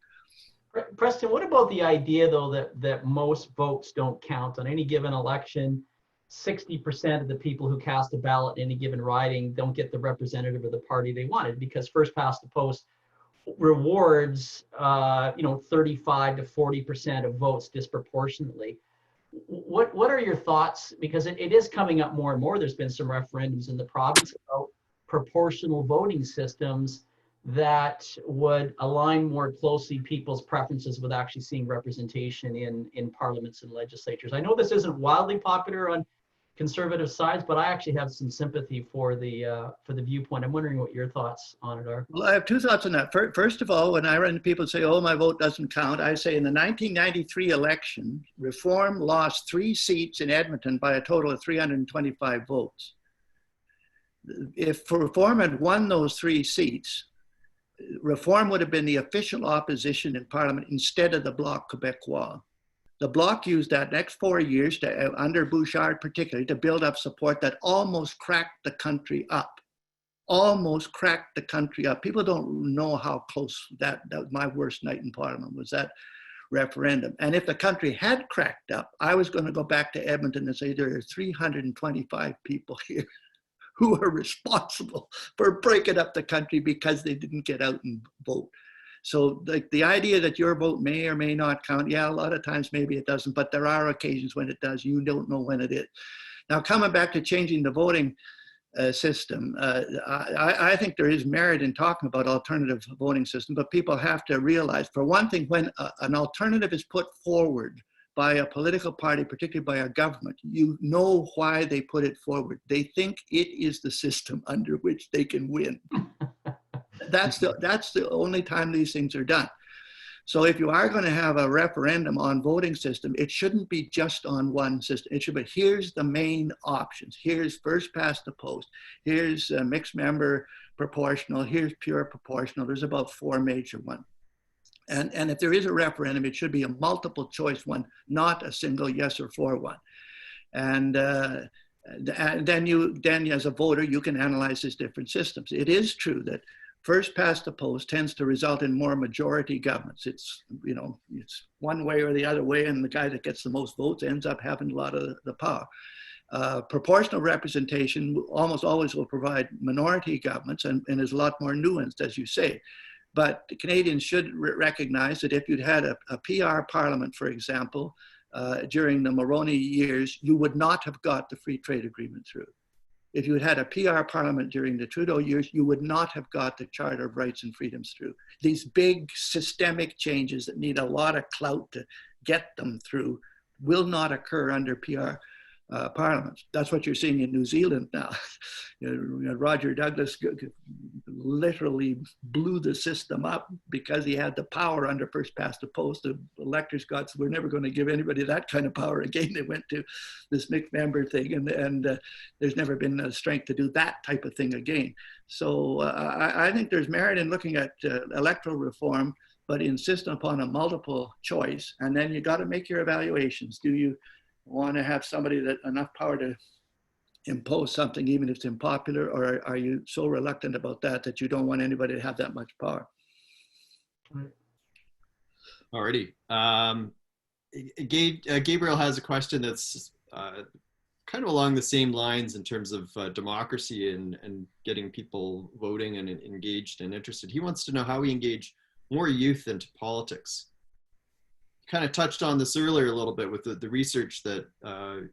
Speaker 1: Preston, what about the idea though that most votes don't count on any given election? 60% of the people who cast a ballot in any given riding don't get the representative of the party they wanted, because first past the post rewards 35 to 40% of votes disproportionately. What are your thoughts? Because it is coming up more and more. There's been some referendums in the province about proportional voting systems that would align more closely people's preferences with actually seeing representation in parliaments and legislatures. I know this isn't wildly popular on conservative sides, but I actually have some sympathy for the viewpoint. I'm wondering what your thoughts on it are.
Speaker 2: Well, I have two thoughts on that. First of all, when I run into people say, oh, my vote doesn't count, I say in the 1993 election, Reform lost 3 seats in Edmonton by a total of 325 votes. If Reform had won those 3 seats, Reform would have been the official opposition in Parliament instead of the Bloc Québécois. The Bloc used that next 4 years, under Bouchard particularly, to build up support that almost cracked the country up. Almost cracked the country up. People don't know how close that was. My worst night in Parliament was that referendum. And if the country had cracked up, I was going to go back to Edmonton and say there are 325 people here who are responsible for breaking up the country because they didn't get out and vote. So the idea that your vote may or may not count, yeah, a lot of times maybe it doesn't, but there are occasions when it does. You don't know when it is. Now, coming back to changing the voting system, I think there is merit in talking about alternative voting system, but people have to realize, for one thing, when an alternative is put forward by a political party, particularly by a government, you know why they put it forward. They think it is the system under which they can win. That's the only time these things are done. So if you are going to have a referendum on voting system, it shouldn't be just on one system. It should be, here's the main options. Here's first past the post. Here's mixed member proportional. Here's pure proportional. There's about 4 major ones. And if there is a referendum, it should be a multiple choice one, not a single yes or for one. And then as a voter, you can analyze these different systems. It is true that first past the post tends to result in more majority governments. It's one way or the other way, and the guy that gets the most votes ends up having a lot of the power. Proportional representation almost always will provide minority governments and is a lot more nuanced, as you say. But the Canadians should recognize that if you'd had a PR parliament, for example, during the Mulroney years, you would not have got the free trade agreement through. If you had had a PR parliament during the Trudeau years, you would not have got the Charter of Rights and Freedoms through. These big systemic changes that need a lot of clout to get them through will not occur under PR parliaments. That's what you're seeing in New Zealand now. Roger Douglas literally blew the system up because he had the power under first past the post. The electors got, we're never going to give anybody that kind of power again. They went to this mixed member thing, and there's never been the strength to do that type of thing again. So I think there's merit in looking at electoral reform, but insist upon a multiple choice, and then you got to make your evaluations. Do you want to have somebody that enough power to impose something even if it's unpopular, or are you so reluctant about that that you don't want anybody to have that much power?
Speaker 3: Alrighty. Gabriel has a question that's kind of along the same lines in terms of democracy and getting people voting and engaged and interested. He wants to know how we engage more youth into politics. Kind of touched on this earlier a little bit with the research that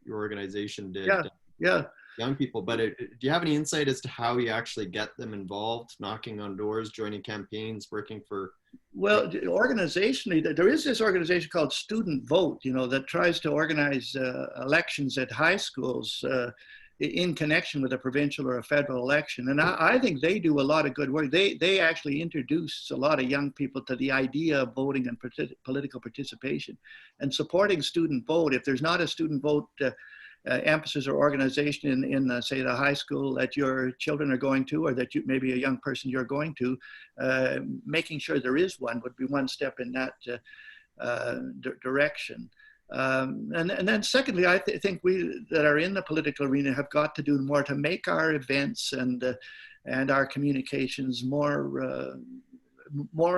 Speaker 3: your organization did.
Speaker 2: Yeah.
Speaker 3: Young people, but do you have any insight as to how you actually get them involved, knocking on doors, joining campaigns, working for?
Speaker 2: Well, organizationally, there is this organization called Student Vote, that tries to organize elections at high schools in connection with a provincial or a federal election. And I think they do a lot of good work. They actually introduce a lot of young people to the idea of voting and political participation. And supporting Student Vote, if there's not a Student Vote emphasis or organization in say, the high school that your children are going to, or that maybe a young person you're going to, making sure there is one would be one step in that direction. And then secondly, I think we that are in the political arena have got to do more to make our events and our communications more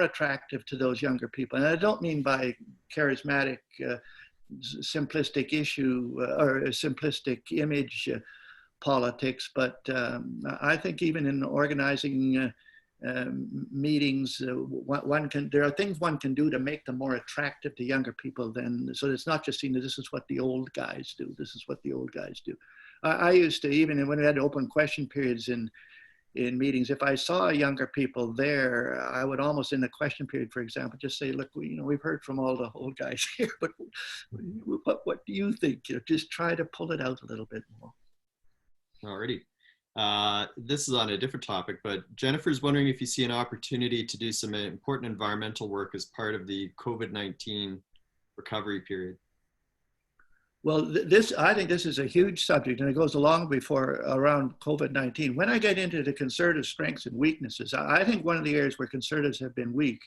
Speaker 2: attractive to those younger people. And I don't mean by charismatic, simplistic issue or simplistic image politics, but I think even in organizing meetings, there are things one can do to make them more attractive to younger people. So it's not just seen as this is what the old guys do. This is what the old guys do. I used to, even when we had open question periods in meetings, if I saw younger people there, I would almost in the question period, for example, just say, look, we've heard from all the old guys here, but what do you think? Just try to pull it out a little bit more.
Speaker 3: Alrighty. This is on a different topic, but Jennifer's wondering if you see an opportunity to do some important environmental work as part of the COVID-19 recovery period.
Speaker 2: Well, I think this is a huge subject, and it goes along around COVID-19. When I get into the Conservative strengths and weaknesses, I think one of the areas where Conservatives have been weak,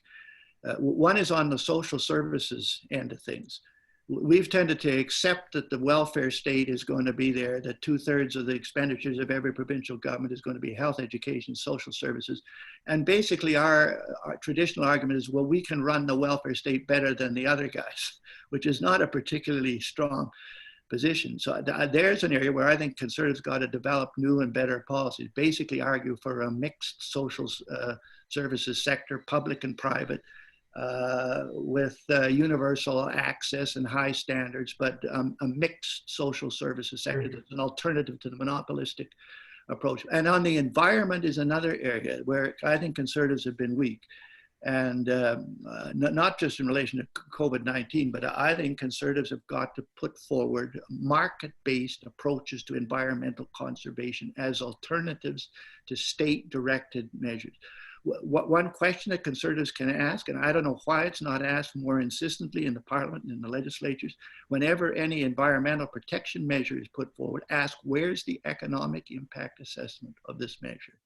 Speaker 2: one is on the social services end of things. We've tended to accept that the welfare state is going to be there, that 2/3 of the expenditures of every provincial government is going to be health, education, social services. And basically our traditional argument is, well, we can run the welfare state better than the other guys, which is not a particularly strong position. So there's an area where I think Conservatives got to develop new and better policies, basically argue for a mixed social services sector, public and private, with universal access and high standards, but a mixed social services sector that's an alternative to the monopolistic approach. And on the environment is another area where I think Conservatives have been weak. And not just in relation to COVID-19, but I think Conservatives have got to put forward market-based approaches to environmental conservation as alternatives to state-directed measures. One question that Conservatives can ask, and I don't know why it's not asked more insistently in the Parliament and in the legislatures, whenever any environmental protection measure is put forward, ask where's the economic impact assessment of this measure?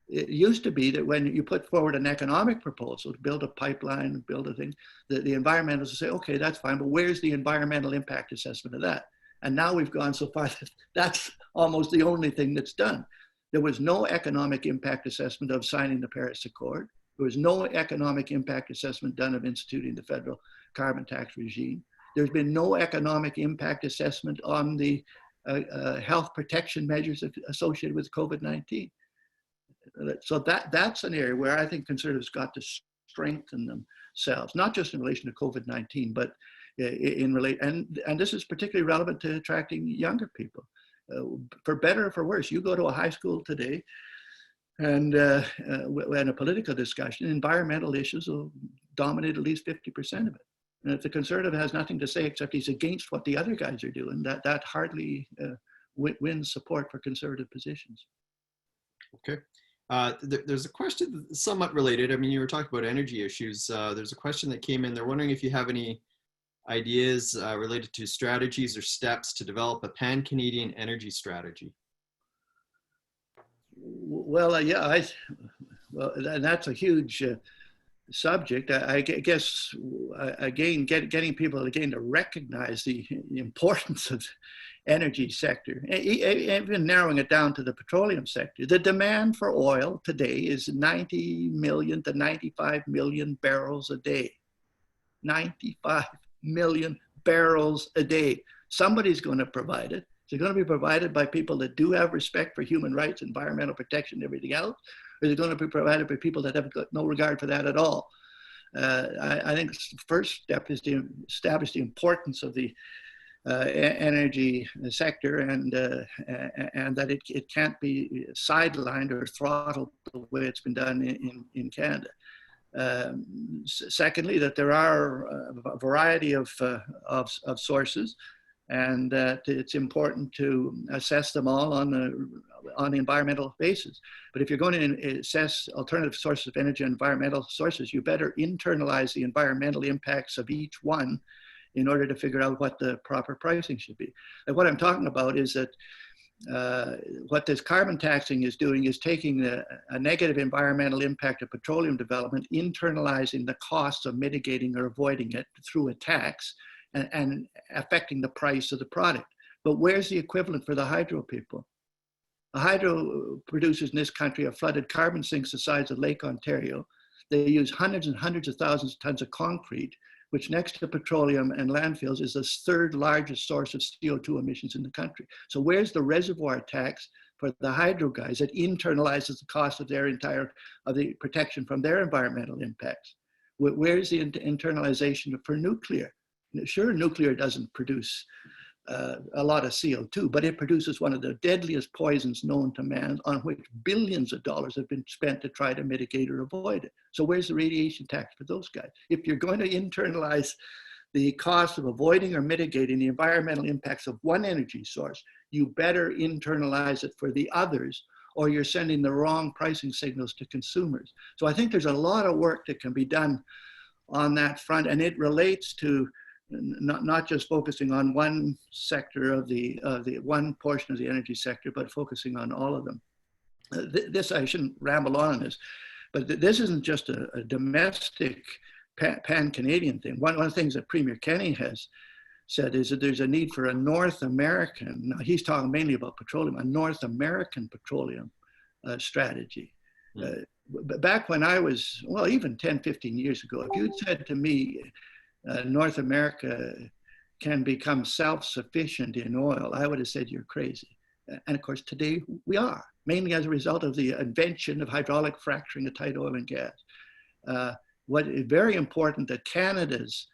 Speaker 2: It used to be that when you put forward an economic proposal to build a pipeline, build a thing, the environmentalists would say, okay, that's fine, but where's the environmental impact assessment of that? And now we've gone so far that that's almost the only thing that's done. There was no economic impact assessment of signing the Paris Accord. There was no economic impact assessment done of instituting the federal carbon tax regime. There's been no economic impact assessment on the health protection measures associated with COVID-19. So that's an area where I think conservatives got to strengthen themselves, not just in relation to COVID-19, but in relation, and this is particularly relevant to attracting younger people. For better or for worse, you go to a high school today, and in a political discussion, environmental issues will dominate at least 50% of it. And if the conservative has nothing to say except he's against what the other guys are doing, that hardly wins support for conservative positions.
Speaker 3: Okay. There's a question somewhat related. I mean, you were talking about energy issues. There's a question that came in. They're wondering if you have any ideas related to strategies or steps to develop a pan-Canadian energy strategy.
Speaker 2: Well, yeah, well, that's a huge subject. I guess, again, getting people again to recognize the importance of the energy sector, even narrowing it down to the petroleum sector. The demand for oil today is 90 million to 95 million barrels a day. 95 million barrels a day. Somebody's going to provide it. Is it going to be provided by people that do have respect for human rights, environmental protection, everything else? Or is it going to be provided by people that have got no regard for that at all? I think the first step is to establish the importance of the energy sector, and that it can't be sidelined or throttled the way it's been done in Canada. Secondly, that there are a variety of sources, and that it's important to assess them all on the environmental basis. But if you're going to assess alternative sources of energy and environmental sources, you better internalize the environmental impacts of each one in order to figure out what the proper pricing should be. And what I'm talking about is that what this carbon taxing is doing is taking a negative environmental impact of petroleum development, internalizing the costs of mitigating or avoiding it through a tax, and affecting the price of the product. But where's the equivalent for the hydro people? The hydro producers in this country have flooded carbon sinks the size of Lake Ontario. They use hundreds and hundreds of thousands of tons of concrete, which next to petroleum and landfills is the third largest source of CO2 emissions in the country. So where's the reservoir tax for the hydro guys that internalizes the cost of the protection from their environmental impacts? Where's the internalization for nuclear? Sure, nuclear doesn't produce a lot of CO2, but it produces one of the deadliest poisons known to man, on which billions of dollars have been spent to try to mitigate or avoid it. So where's the radiation tax for those guys? If you're going to internalize the cost of avoiding or mitigating the environmental impacts of one energy source, you better internalize it for the others, or you're sending the wrong pricing signals to consumers. So I think there's a lot of work that can be done on that front, and it relates to not just focusing on one sector of the one portion of the energy sector, but focusing on all of them. This, I shouldn't ramble on this, but this isn't just a domestic pan-Canadian thing. One of the things that Premier Kenny has said is that there's a need for a North American, now he's talking mainly about petroleum, a North American petroleum strategy. Back when I was, well, even 10, 15 years ago, if you'd said to me, North America can become self-sufficient in oil, I would have said you're crazy. And of course, today we are, mainly as a result of the invention of hydraulic fracturing of tight oil and gas. What is very important that Canada's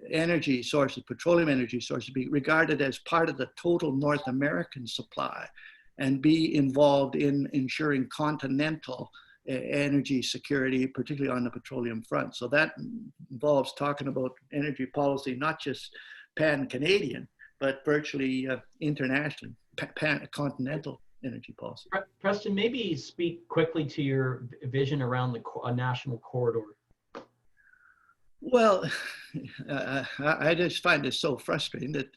Speaker 2: energy sources, petroleum energy sources, be regarded as part of the total North American supply and be involved in ensuring continental energy security, particularly on the petroleum front. So that involves talking about energy policy, not just pan-Canadian, but virtually internationally, pan-continental energy policy.
Speaker 1: Preston, maybe speak quickly to your vision around a national corridor.
Speaker 2: Well, I just find it so frustrating that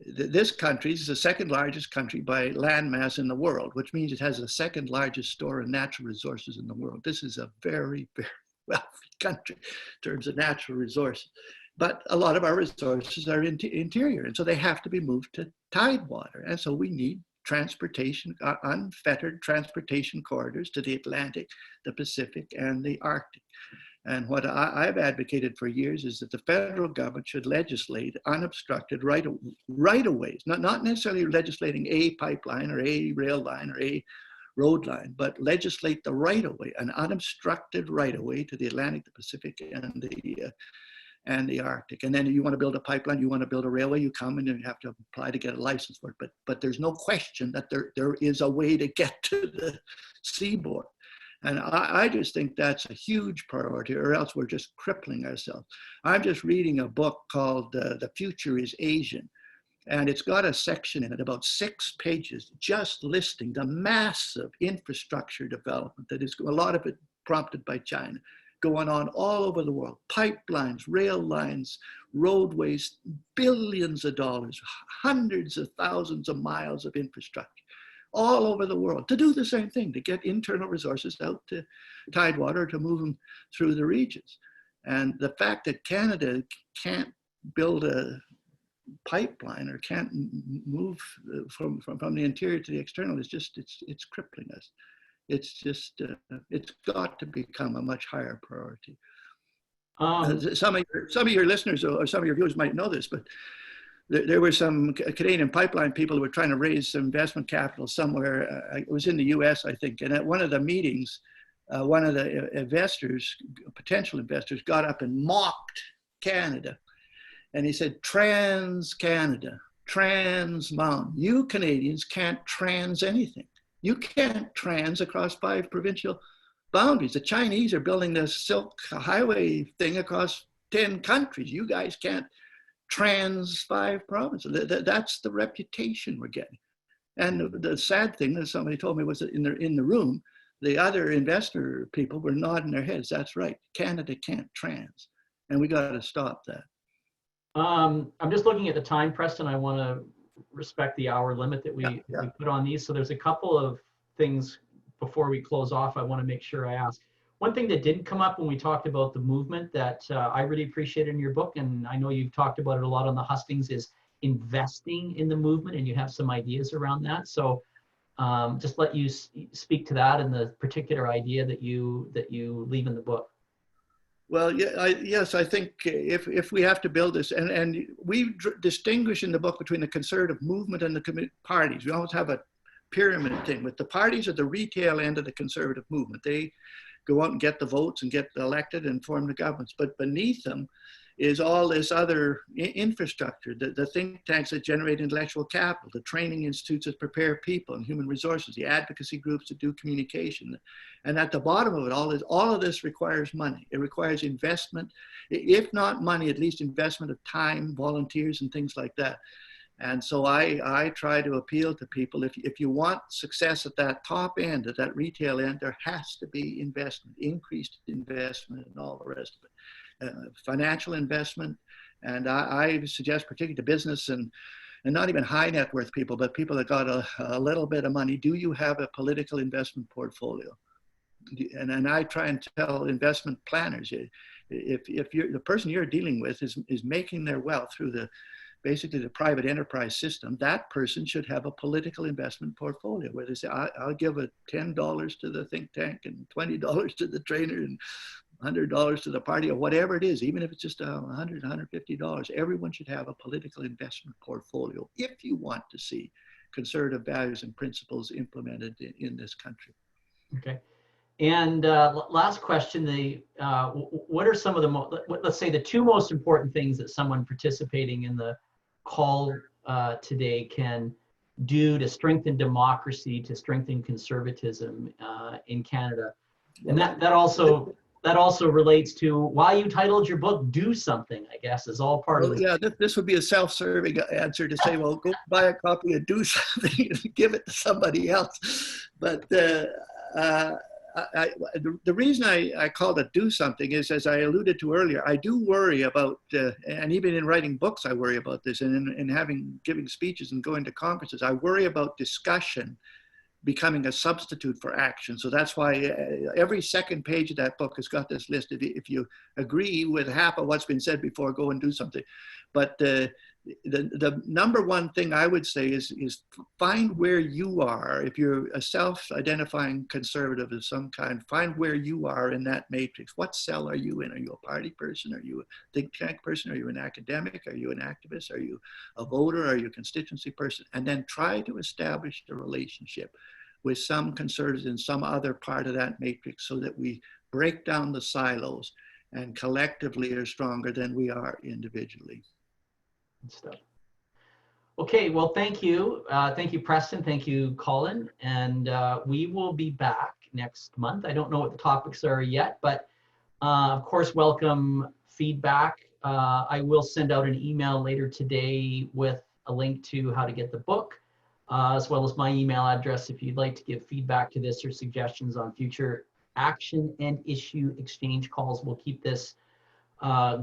Speaker 2: this country is the second largest country by land mass in the world, which means it has the second largest store of natural resources in the world. This is a very, very wealthy country in terms of natural resources. But a lot of our resources are interior, and so they have to be moved to tidewater. And so we need transportation, unfettered transportation corridors to the Atlantic, the Pacific, and the Arctic. And what I've advocated for years is that the federal government should legislate unobstructed right-of-ways, not necessarily legislating a pipeline or a rail line or a road line, but legislate the right-of-way, an unobstructed right-of-way to the Atlantic, the Pacific, and the Arctic. And then you want to build a pipeline, you want to build a railway, you come and then you have to apply to get a license for it. But there's no question that there is a way to get to the seaboard. And I just think that's a huge priority, or else we're just crippling ourselves. I'm just reading a book called The Future is Asian. And it's got a section in it, about 6 pages, just listing the massive infrastructure development that is, a lot of it prompted by China, going on all over the world. Pipelines, rail lines, roadways, billions of dollars, hundreds of thousands of miles of infrastructure all over the world to do the same thing, to get internal resources out to Tidewater, to move them through the regions. And the fact that Canada can't build a pipeline or can't move from the interior to the external is just, it's crippling us. It's just, it's got to become a much higher priority. Some of your listeners or some of your viewers might know this, but there were some Canadian pipeline people who were trying to raise some investment capital somewhere. It was in the US, I think. And at one of the meetings, one of the investors, potential investors, got up and mocked Canada. And he said, trans Canada, trans Mountain. You Canadians can't trans anything. You can't trans across 5 provincial boundaries. The Chinese are building this Silk Highway thing across 10 countries. You guys can't trans 5 provinces. That's the reputation we're getting. And the sad thing that somebody told me was that in the room, the other investor people were nodding their heads. That's right. Canada can't trans. And we got to stop that.
Speaker 1: I'm just looking at the time, Preston. I want to respect the hour limit that we put on these. So there's a couple of things before we close off I want to make sure I ask. One thing that didn't come up when we talked about the movement that I really appreciated in your book, and I know you've talked about it a lot on the hustings, is investing in the movement, and you have some ideas around that. So just let you speak to that and the particular idea that you leave in the book.
Speaker 2: Well, yeah, yes, I think if we have to build this, and we distinguish in the book between the conservative movement and the parties. We always have a pyramid thing with the parties at the retail end of the conservative movement. They go out and get the votes and get elected and form the governments. But beneath them is all this other infrastructure, the think tanks that generate intellectual capital, the training institutes that prepare people and human resources, the advocacy groups that do communication. And at the bottom of it all of this requires money. It requires investment, if not money, at least investment of time, volunteers, and things like that. And so I try to appeal to people, if you want success at that top end, at that retail end, there has to be investment, increased investment, and all the rest of it. Financial investment, and I suggest particularly to business and not even high net worth people, but people that got a little bit of money. Do you have a political investment portfolio? And I try and tell investment planners, if you're the person you're dealing with is making their wealth through basically the private enterprise system, that person should have a political investment portfolio where they say, I'll give $10 to the think tank and $20 to the trainer and $100 to the party, or whatever it is, even if it's just $100, $150, everyone should have a political investment portfolio if you want to see conservative values and principles implemented in this country.
Speaker 1: Okay. And last question, what are some of the, let's say the 2 most important things that someone participating in the call today can do to strengthen democracy, to strengthen conservatism in Canada? And that also relates to why you titled your book "Do Something," I guess, is all part of it.
Speaker 2: Yeah, this would be a self-serving answer to say, well, go buy a copy and do something and give it to somebody else. But the reason I called it "Do Something" is, as I alluded to earlier, I do worry about, and even in writing books, I worry about this, and in giving speeches and going to conferences, I worry about discussion becoming a substitute for action. So that's why every second page of that book has got this list. If you agree with half of what's been said before, go and do something. But the number one thing I would say is find where you are. If you're a self-identifying conservative of some kind, find where you are in that matrix. What cell are you in? Are you a party person? Are you a think tank person? Are you an academic? Are you an activist? Are you a voter? Are you a constituency person? And then try to establish the relationship. with some conservatives in some other part of that matrix, so that we break down the silos and collectively are stronger than we are individually.
Speaker 1: Good stuff. Okay, well, thank you. Thank you, Preston. Thank you, Colin. And we will be back next month. I don't know what the topics are yet, but of course, welcome feedback. I will send out an email later today with a link to how to get the book, as well as my email address if you'd like to give feedback to this or suggestions on future action and issue exchange calls. We'll keep this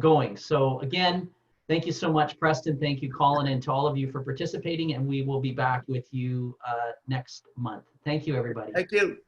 Speaker 1: going. So again, thank you so much, Preston. Thank you, Colin, and to all of you for participating. And we will be back with you next month. Thank you, everybody.
Speaker 2: Thank you.